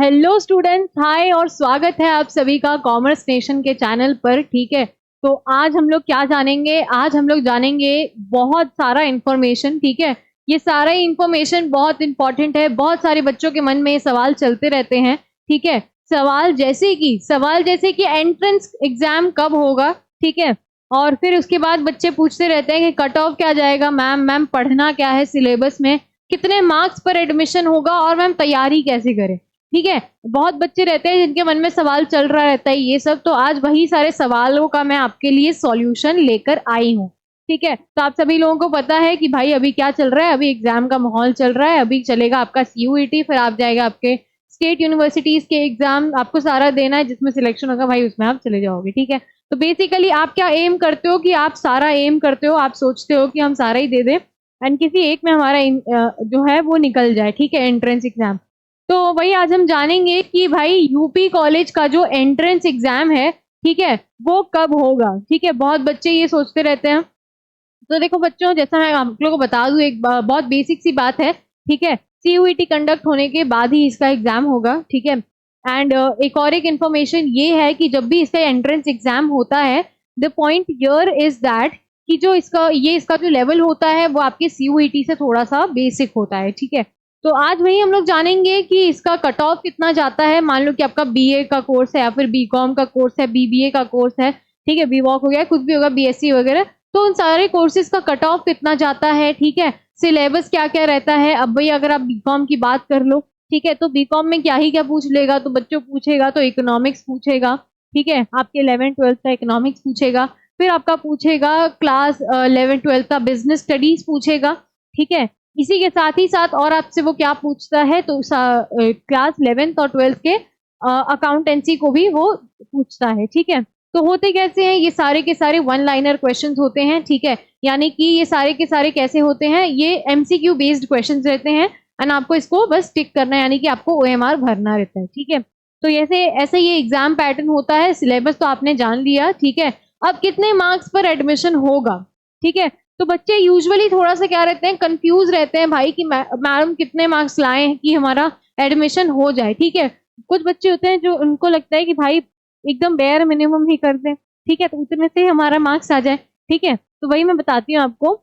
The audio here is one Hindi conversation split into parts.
हेलो स्टूडेंट्स, हाय और स्वागत है आप सभी का कॉमर्स नेशन के चैनल पर। ठीक है, तो आज हम लोग क्या जानेंगे? आज हम लोग जानेंगे बहुत सारा इंफॉर्मेशन। ठीक है, ये सारा इंफॉर्मेशन बहुत इंपॉर्टेंट है। बहुत सारे बच्चों के मन में ये सवाल चलते रहते हैं। ठीक है, सवाल जैसे कि एंट्रेंस एग्जाम कब होगा। ठीक है, और फिर उसके बाद बच्चे पूछते रहते हैं कि कट ऑफ क्या जाएगा मैम, मैम पढ़ना क्या है सिलेबस में, कितने मार्क्स पर एडमिशन होगा और मैम तैयारी कैसे करें। ठीक है, बहुत बच्चे रहते हैं जिनके मन में सवाल चल रहा रहता है ये सब। तो आज वही सारे सवालों का मैं आपके लिए सॉल्यूशन लेकर आई हूँ। ठीक है, तो आप सभी लोगों को पता है कि भाई अभी क्या चल रहा है। अभी एग्जाम का माहौल चल रहा है। अभी चलेगा आपका सीयूईटी, फिर आप जाएगा आपके स्टेट यूनिवर्सिटीज के एग्जाम, आपको सारा देना है। जिसमें सिलेक्शन होगा भाई उसमें आप चले जाओगे। ठीक है, तो बेसिकली आप क्या एम करते हो कि आप सारा एम करते हो, आप सोचते हो कि हम सारा ही दे दें एंड किसी एक में हमारा जो है वो निकल जाए। ठीक है, एंट्रेंस एग्जाम। तो वही आज हम जानेंगे कि भाई यूपी कॉलेज का जो एंट्रेंस एग्जाम है, ठीक है, वो कब होगा। ठीक है, बहुत बच्चे ये सोचते रहते हैं। तो देखो बच्चों, जैसा मैं आप लोगों को बता दूं, एक बहुत बेसिक सी बात है। ठीक है, सीयूईटी कंडक्ट होने के बाद ही इसका एग्जाम होगा। ठीक है, एंड एक इन्फॉर्मेशन ये है कि जब भी इसका एंट्रेंस एग्जाम होता है, the point here is that कि जो इसका जो लेवल होता है वो आपके सीयूईटी से थोड़ा सा बेसिक होता है। ठीक है, तो आज वही हम लोग जानेंगे कि इसका कट ऑफ कितना जाता है। मान लो कि आपका बीए का कोर्स है या फिर बीकॉम का कोर्स है, बीबीए का कोर्स है, ठीक है, बीवॉक हो गया, कुछ भी होगा, बीएससी वगैरह, तो उन सारे कोर्सेज का कट ऑफ कितना जाता है। ठीक है, सिलेबस क्या क्या रहता है। अब भाई अगर आप बीकॉम की बात कर लो, ठीक है, तो बीकॉम में क्या ही क्या पूछ लेगा, तो बच्चों पूछेगा तो इकोनॉमिक्स पूछेगा। ठीक है, आपके 11th-12th का इकोनॉमिक्स पूछेगा। फिर आपका पूछेगा क्लास 11th-12th का बिजनेस स्टडीज पूछेगा। ठीक है, इसी के साथ ही साथ और आपसे वो क्या पूछता है, तो क्लास 11th और 12th के अकाउंटेंसी को भी वो पूछता है। ठीक है, तो होते कैसे हैं ये सारे के सारे वन लाइनर क्वेश्चंस होते हैं। ठीक है, यानी कि ये सारे के सारे कैसे होते हैं, ये एमसीक्यू बेस्ड क्वेश्चंस रहते हैं एंड आपको इसको बस टिक करना है, यानी कि आपको ओएमआर भरना रहता है। ठीक है, तो ऐसे ऐसे ये एग्जाम पैटर्न होता है। सिलेबस तो आपने जान लिया। ठीक है, अब कितने मार्क्स पर एडमिशन होगा। ठीक है, तो बच्चे यूजुअली थोड़ा सा क्या रहते हैं, कंफ्यूज रहते हैं भाई कि मैडम कितने मार्क्स लाए कि हमारा एडमिशन हो जाए। ठीक है, कुछ बच्चे होते हैं जो उनको लगता है कि भाई एकदम बेयर मिनिमम ही कर दें। ठीक है, तो उतने से हमारा मार्क्स आ जाए। ठीक है, तो वही मैं बताती हूँ आपको।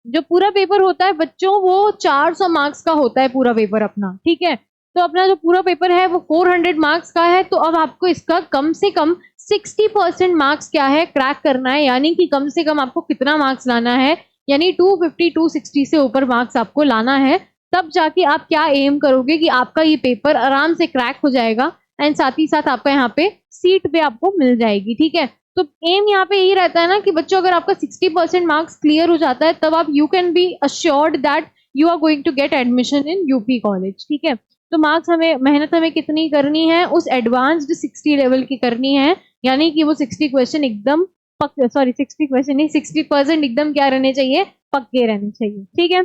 जो पूरा पेपर होता है बच्चों, वो 400 मार्क्स का होता है पूरा पेपर अपना। ठीक है, तो अपना जो पूरा पेपर है वो 400 मार्क्स का है। तो अब आपको इसका कम से कम 60% मार्क्स क्या है, क्रैक करना है। यानी कि कम से कम आपको कितना मार्क्स लाना है, यानी 250-260 से ऊपर मार्क्स आपको लाना है। तब जाके आप क्या एम करोगे कि आपका ये पेपर आराम से क्रैक हो जाएगा एंड साथ ही साथ आपका यहाँ पे सीट पे आपको मिल जाएगी। ठीक है, तो एम यहाँ पे यही रहता है ना कि बच्चों अगर आपका 60% मार्क्स क्लियर हो जाता है, तब आप you can be assured that you are going to get admission in UP college. ठीक है, तो मार्क्स मेहनत हमें कितनी करनी है, उस एडवांस्ड 60 लेवल की करनी है। यानी कि वो 60 क्वेश्चन एकदम पक्के, सॉरी 60 क्वेश्चन नहीं, 60% एकदम क्या रहने चाहिए, पक्के रहने चाहिए। ठीक है,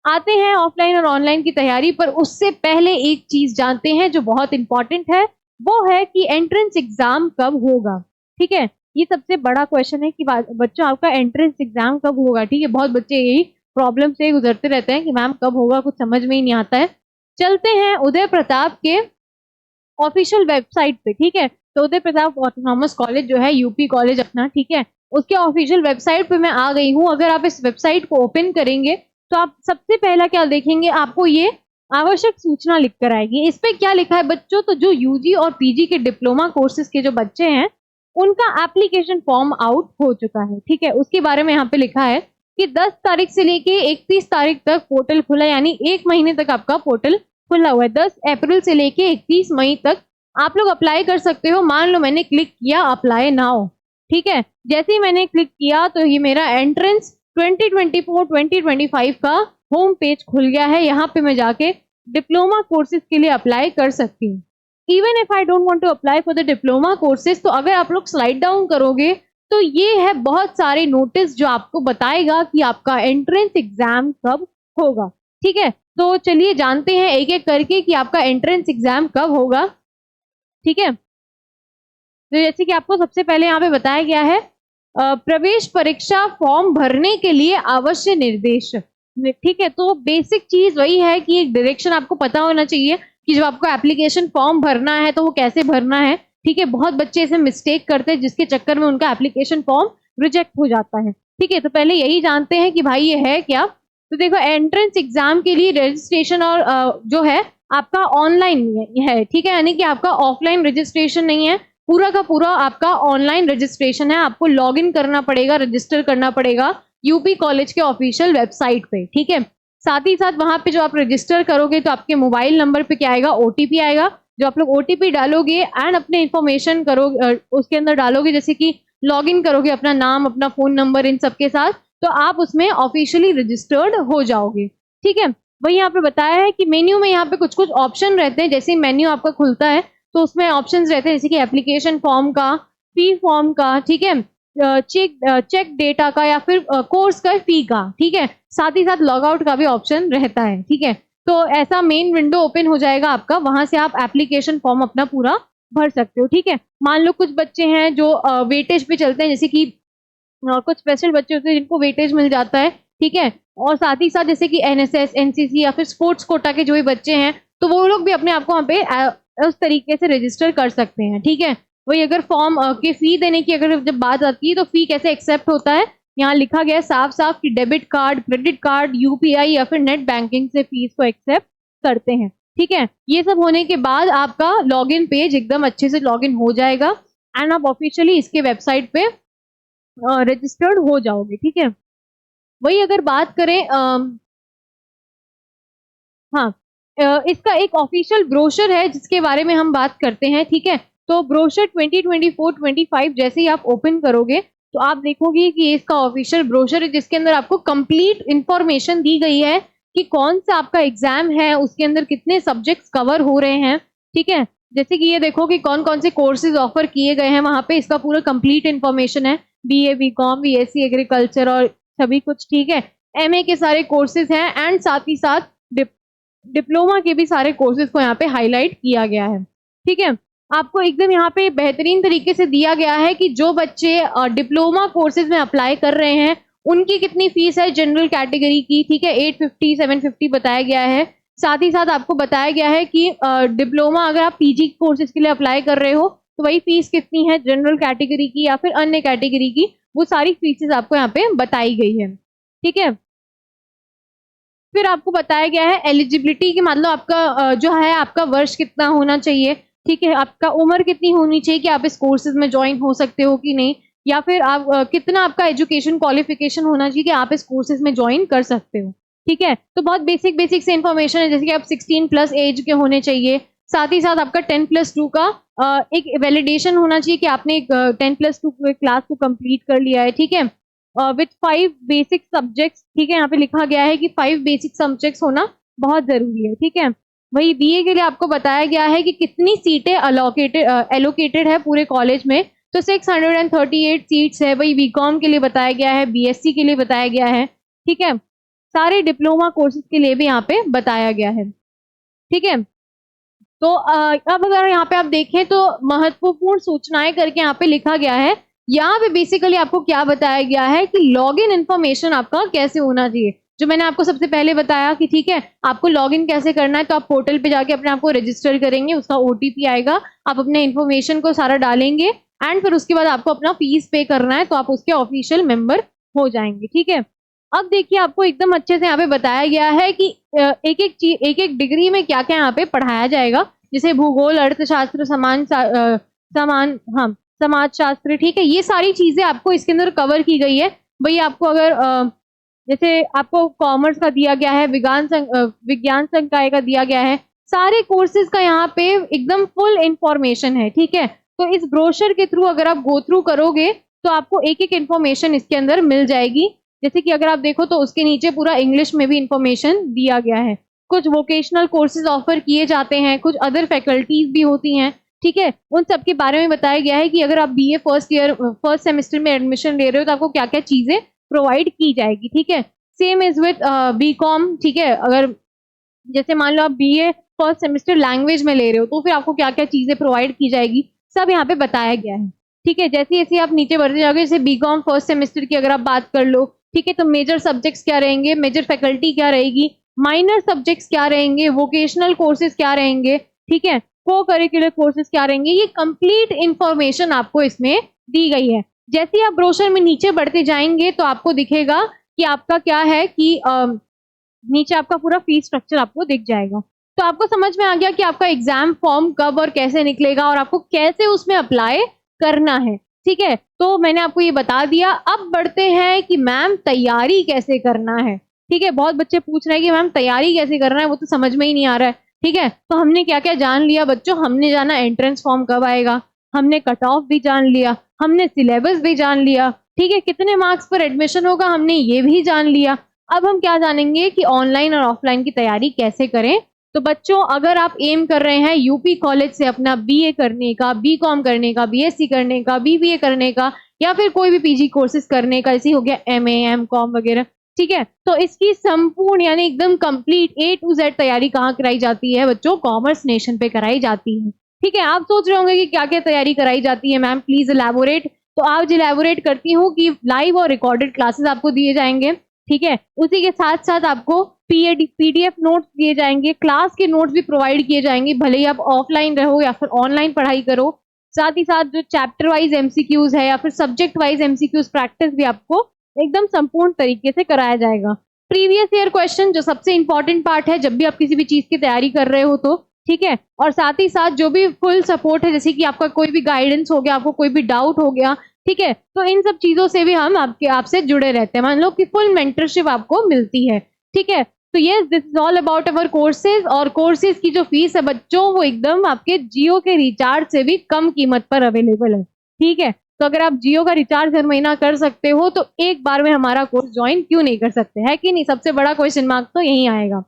आते हैं ऑफलाइन और ऑनलाइन की तैयारी पर। उससे पहले एक चीज जानते हैं जो बहुत इंपॉर्टेंट है, वो है कि एंट्रेंस एग्जाम कब होगा। ठीक है, ये सबसे बड़ा क्वेश्चन है कि बच्चों आपका एंट्रेंस एग्जाम कब होगा। ठीक है, बहुत बच्चे यही प्रॉब्लम से गुजरते रहते हैं कि मैम कब होगा, कुछ समझ में ही नहीं आता है। चलते हैं उदय प्रताप के ऑफिशियल वेबसाइट पे। ठीक है, तो उदय प्रताप ऑटोनॉमस कॉलेज जो है यूपी कॉलेज अपना, ठीक है, उसके ऑफिशियल वेबसाइट पे मैं आ गई हूँ। अगर आप इस वेबसाइट को ओपन करेंगे तो आप सबसे पहला क्या देखेंगे, आपको ये आवश्यक सूचना लिख कर आएगी। इस पे क्या लिखा है बच्चों, तो जो यूजी और पीजी के डिप्लोमा कोर्सेज के जो बच्चे हैं उनका एप्लीकेशन फॉर्म आउट हो चुका है। ठीक है, उसके बारे में यहाँ पे लिखा है कि 10 तारीख से लेके 31 तारीख तक पोर्टल खुला, यानी 1 महीने तक आपका पोर्टल खुला हुआ है। 10 अप्रैल से लेके 31 मई तक आप लोग अप्लाई कर सकते हो। मान लो मैंने क्लिक किया अप्लाई नाउ। ठीक है, जैसे ही मैंने क्लिक किया तो ये मेरा एंट्रेंस 2024-2025 का होम पेज खुल गया है। यहाँ पे मैं जाके डिप्लोमा कोर्सेज के लिए अप्लाई कर सकती हूँ। Even if I don't want to apply for the diploma courses, तो अगर आप लोग स्लाइड डाउन करोगे तो ये है बहुत सारे नोटिस जो आपको बताएगा कि आपका एंट्रेंस एग्जाम कब होगा। ठीक है, तो चलिए जानते हैं एक एक करके कि आपका एंट्रेंस एग्जाम कब होगा। ठीक है, तो जैसे कि आपको सबसे पहले यहाँ पे बताया गया है, प्रवेश परीक्षा फॉर्म भरने के लिए आवश्यक निर्देश। ठीक है, तो बेसिक चीज वही है कि एक डायरेक्शन आपको पता होना चाहिए कि जब आपको एप्लीकेशन फॉर्म भरना है तो वो कैसे भरना है, ठीक है। बहुत बच्चे ऐसे मिस्टेक करते हैं जिसके चक्कर में उनका एप्लीकेशन फॉर्म रिजेक्ट हो जाता है, ठीक है। तो पहले यही जानते हैं कि भाई ये है क्या। तो देखो, एंट्रेंस एग्जाम के लिए रजिस्ट्रेशन और जो है आपका ऑनलाइन है, ठीक है, यानी कि आपका ऑफलाइन रजिस्ट्रेशन नहीं है, पूरा का पूरा आपका ऑनलाइन रजिस्ट्रेशन है। आपको लॉगिन करना पड़ेगा, रजिस्टर करना पड़ेगा यूपी कॉलेज के ऑफिशियल वेबसाइट पे, ठीक है। साथ ही साथ वहां पे जो आप रजिस्टर करोगे तो आपके मोबाइल नंबर पे क्या आएगा, ओटीपी आएगा। जो आप लोग ओटीपी डालोगे एंड अपने इंफॉर्मेशन करोगे उसके अंदर डालोगे, जैसे कि लॉगिन करोगे अपना नाम, अपना फोन नंबर, इन सब के साथ, तो आप उसमें ऑफिशियली रजिस्टर्ड हो जाओगे, ठीक है। वही यहाँ पे बताया है कि मेन्यू में यहाँ पे कुछ कुछ ऑप्शन रहते हैं। जैसे मेन्यू आपका खुलता है तो उसमें ऑप्शंस रहते हैं, जैसे कि एप्लीकेशन फॉर्म का, फी फॉर्म का, ठीक है, चेक डेटा का, या फिर कोर्स का फी का, ठीक है। साथ ही साथ लॉग आउट का भी ऑप्शन रहता है, ठीक है। तो ऐसा मेन विंडो ओपन हो जाएगा आपका, वहां से आप एप्लीकेशन फॉर्म अपना पूरा भर सकते हो, ठीक है। मान लो कुछ बच्चे हैं जो वेटेज पे चलते हैं, जैसे कि कुछ स्पेशल बच्चे होते हैं जिनको वेटेज मिल जाता है, ठीक है। और साथ ही साथ जैसे कि एनएसएस, एनसीसी या फिर स्पोर्ट्स कोटा के जो भी बच्चे हैं, तो वो लोग भी अपने आप को वहाँ पे उस तरीके से रजिस्टर कर सकते हैं, ठीक है। वही अगर फॉर्म के फी देने की अगर जब बात आती है तो फी कैसे एक्सेप्ट होता है, यहाँ लिखा गया है साफ साफ कि debit card, credit card, UPI या फिर नेट बैंकिंग से फीस को एक्सेप्ट करते हैं, ठीक है। ये सब होने के बाद आपका लॉगिन पेज एकदम अच्छे से लॉगिन हो जाएगा एंड आप ऑफिशियली इसके वेबसाइट पे रजिस्टर्ड हो जाओगे, ठीक है। वही अगर बात करें हाँ, इसका एक ऑफिशियल ब्रोशर है जिसके बारे में हम बात करते हैं, ठीक है। तो ब्रोशर 2024-25 जैसे ही आप ओपन करोगे तो आप देखोगे कि इसका ऑफिशियल ब्रोशर है जिसके अंदर आपको कंप्लीट इंफॉर्मेशन दी गई है कि कौन सा आपका एग्जाम है, उसके अंदर कितने सब्जेक्ट्स कवर हो रहे हैं, ठीक है। जैसे कि ये देखो कि कौन कौन से कोर्सेज ऑफर किए गए हैं, वहां पे इसका पूरा कंप्लीट इंफॉर्मेशन है। बीए, बीकॉम, बीएससी एग्रीकल्चर और सभी कुछ, ठीक है। एमए के सारे कोर्सेज हैं एंड साथ ही साथ डिप्लोमा के भी सारे कोर्सेज को यहाँ पे हाईलाइट किया गया है, ठीक है। आपको एकदम यहाँ पे बेहतरीन तरीके से दिया गया है कि जो बच्चे डिप्लोमा कोर्सेज में अप्लाई कर रहे हैं उनकी कितनी फीस है जनरल कैटेगरी की, ठीक है, 850 750 बताया गया है। साथ ही साथ आपको बताया गया है कि डिप्लोमा अगर आप पीजी कोर्सेज के लिए अप्लाई कर रहे हो तो वही फीस कितनी है जनरल कैटेगरी की या फिर अन्य कैटेगरी की, वो सारी फीसेस आपको यहाँ पे बताई गई है, ठीक है। फिर आपको बताया गया है एलिजिबिलिटी की, मतलब आपका जो है आपका वर्ष कितना होना चाहिए, ठीक है, आपका उम्र कितनी होनी चाहिए कि आप इस कोर्सेज में ज्वाइन हो सकते हो कि नहीं, या फिर आप कितना आपका एजुकेशन क्वालिफिकेशन होना चाहिए कि आप इस कोर्सेज में ज्वाइन कर सकते हो, ठीक है। तो बहुत बेसिक बेसिक से इन्फॉर्मेशन है, जैसे कि आप 16+ एज के होने चाहिए। साथ ही साथ आपका 10+2 का एक वैलिडेशन होना चाहिए कि आपने एक 10+2 क्लास को कंप्लीट कर लिया है, ठीक है, विथ 5 बेसिक सब्जेक्ट्स, ठीक है। यहाँ पे लिखा गया है कि 5 बेसिक सब्जेक्ट्स होना बहुत जरूरी है, ठीक है। वही बीए के लिए आपको बताया गया है कि कितनी सीटें एलोकेटेड है पूरे कॉलेज में, तो 638 सीट्स है। वही बीकॉम के लिए बताया गया है, बीएससी के लिए बताया गया है, ठीक है। सारे डिप्लोमा कोर्सेज के लिए भी यहाँ पे बताया गया है, ठीक है। तो अब अगर यहाँ पे आप देखें तो महत्वपूर्ण सूचनाएं करके यहाँ पे लिखा गया है। यहाँ पे बेसिकली आपको क्या बताया गया है कि लॉगिन इन्फॉर्मेशन आपका कैसे होना चाहिए, जो मैंने आपको सबसे पहले बताया कि ठीक है आपको लॉगिन कैसे करना है। तो आप पोर्टल पे जाके अपने आप को रजिस्टर करेंगे, उसका ओटीपी आएगा, आप अपने इन्फॉर्मेशन को सारा डालेंगे एंड फिर उसके बाद आपको अपना फीस पे करना है, तो आप उसके ऑफिशियल मेंबर हो जाएंगे, ठीक है। अब देखिए आपको एकदम अच्छे से यहाँ पे बताया गया है कि एक एक डिग्री में क्या क्या यहाँ पे पढ़ाया जाएगा, जैसे भूगोल, अर्थशास्त्र, समाजशास्त्र, ठीक है। ये सारी चीजें आपको इसके अंदर कवर की गई है। भाई आपको अगर जैसे आपको कॉमर्स का दिया गया है, विज्ञान संकाय का दिया गया है, सारे कोर्सेज का यहाँ पे एकदम फुल इंफॉर्मेशन है, ठीक है। तो इस ब्रोशर के थ्रू अगर आप गो थ्रू करोगे तो आपको एक एक इन्फॉर्मेशन इसके अंदर मिल जाएगी। जैसे कि अगर आप देखो तो उसके नीचे पूरा इंग्लिश में भी इंफॉर्मेशन दिया गया है। कुछ वोकेशनल कोर्सेज ऑफर किए जाते हैं, कुछ अदर फैकल्टीज भी होती हैं, ठीक है। उन सब के बारे में बताया गया है कि अगर आप बीए फर्स्ट सेमेस्टर में एडमिशन ले रहे हो तो आपको क्या क्या चीजें प्रोवाइड की जाएगी, ठीक है। सेम इज विथ बीकॉम, ठीक है। अगर जैसे मान लो आप बीए फर्स्ट सेमेस्टर लैंग्वेज में ले रहे हो तो फिर आपको क्या क्या चीजें प्रोवाइड की जाएगी, सब यहाँ पे बताया गया है, ठीक है। जैसे जैसे आप नीचे बढ़ते जाओगे, जैसे बीकॉम फर्स्ट सेमेस्टर की अगर आप बात कर लो, ठीक है, तो मेजर सब्जेक्ट्स क्या रहेंगे, मेजर फैकल्टी क्या रहेगी, माइनर सब्जेक्ट्स क्या रहेंगे, वोकेशनल कोर्सेज क्या रहेंगे, ठीक है, को करिकुलर कोर्सेज क्या रहेंगे, ये कंप्लीट इंफॉर्मेशन आपको इसमें दी गई है। जैसे ही आप ब्रोशर में नीचे बढ़ते जाएंगे तो आपको दिखेगा कि आपका क्या है कि नीचे आपका पूरा फीस स्ट्रक्चर आपको दिख जाएगा। तो आपको समझ में आ गया कि आपका एग्जाम फॉर्म कब और कैसे निकलेगा और आपको कैसे उसमें अप्लाई करना है, ठीक है। तो मैंने आपको ये बता दिया। अब बढ़ते हैं कि मैम तैयारी कैसे करना है, ठीक है। बहुत बच्चे पूछ रहे हैं कि मैम तैयारी कैसे करना है, वो तो समझ में ही नहीं आ रहा है, ठीक है। तो हमने क्या क्या जान लिया बच्चों, हमने जाना एंट्रेंस फॉर्म कब आएगा, हमने कट ऑफ भी जान लिया, हमने सिलेबस भी जान लिया, ठीक है, कितने मार्क्स पर एडमिशन होगा हमने ये भी जान लिया। अब हम क्या जानेंगे कि ऑनलाइन और ऑफलाइन की तैयारी कैसे करें। तो बच्चों अगर आप एम कर रहे हैं यूपी कॉलेज से अपना बीए करने का, बीकॉम करने का, बीएससी करने का, बीबीए करने का, या फिर कोई भी पीजी कोर्सेज करने का, जैसे हो गया एमए, एमकॉम वगैरह, ठीक है, तो इसकी संपूर्ण यानी एकदम कंप्लीट ए टू जेड तैयारी कहाँ कराई जाती है बच्चों, कॉमर्स नेशन पे कराई जाती है, ठीक है। आप सोच रहे होंगे कि क्या क्या तैयारी कराई जाती है मैम, प्लीज इलैबोरेट। तो आज इलैबोरेट करती हूँ कि लाइव और रिकॉर्डेड क्लासेस आपको दिए जाएंगे, ठीक है। उसी के साथ साथ आपको पीडीएफ नोट्स दिए जाएंगे, क्लास के नोट्स भी प्रोवाइड किए जाएंगे, भले ही आप ऑफलाइन रहो या फिर ऑनलाइन पढ़ाई करो। साथ ही साथ जो चैप्टर वाइज एमसीक्यूज है या फिर सब्जेक्ट वाइज एमसीक्यूज प्रैक्टिस भी आपको एकदम संपूर्ण तरीके से कराया जाएगा। प्रीवियस ईयर क्वेश्चन जो सबसे इंपॉर्टेंट पार्ट है जब भी आप किसी भी चीज की तैयारी कर रहे हो तो, ठीक है। और साथ ही साथ जो भी फुल सपोर्ट है, जैसे कि आपका कोई भी गाइडेंस हो गया, आपको कोई भी डाउट हो गया, ठीक है, तो इन सब चीजों से भी हम आपसे जुड़े रहते हैं। मान लो कि फुल मेंटरशिप आपको मिलती है, ठीक है। तो ये this is all about our courses. और कोर्सेज की जो फीस है बच्चों वो एकदम आपके जियो के रिचार्ज से भी कम कीमत पर अवेलेबल है, ठीक है। तो अगर आप जियो का रिचार्ज हर महीना कर सकते हो तो एक बार में हमारा कोर्स ज्वाइन क्यों नहीं कर सकते, है कि नहीं। सबसे बड़ा क्वेश्चन मार्क तो यही आएगा।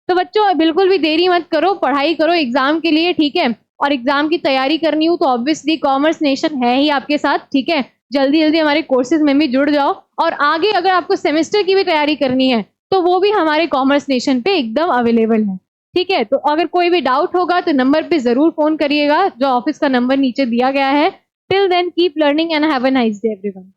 तो बच्चों बिल्कुल भी देरी मत करो, पढ़ाई करो एग्जाम के लिए, ठीक है। और एग्जाम की तैयारी करनी हो तो ऑब्वियसली कॉमर्स नेशन है ही आपके साथ, ठीक है। जल्दी जल्दी हमारे कोर्सेज में भी जुड़ जाओ। और आगे अगर आपको सेमेस्टर की भी तैयारी करनी है तो वो भी हमारे कॉमर्स नेशन पे एकदम अवेलेबल है, ठीक है। तो अगर कोई भी डाउट होगा तो नंबर पे जरूर फोन करिएगा, जो ऑफिस का नंबर नीचे दिया गया है। Till then keep learning and have a nice day everyone.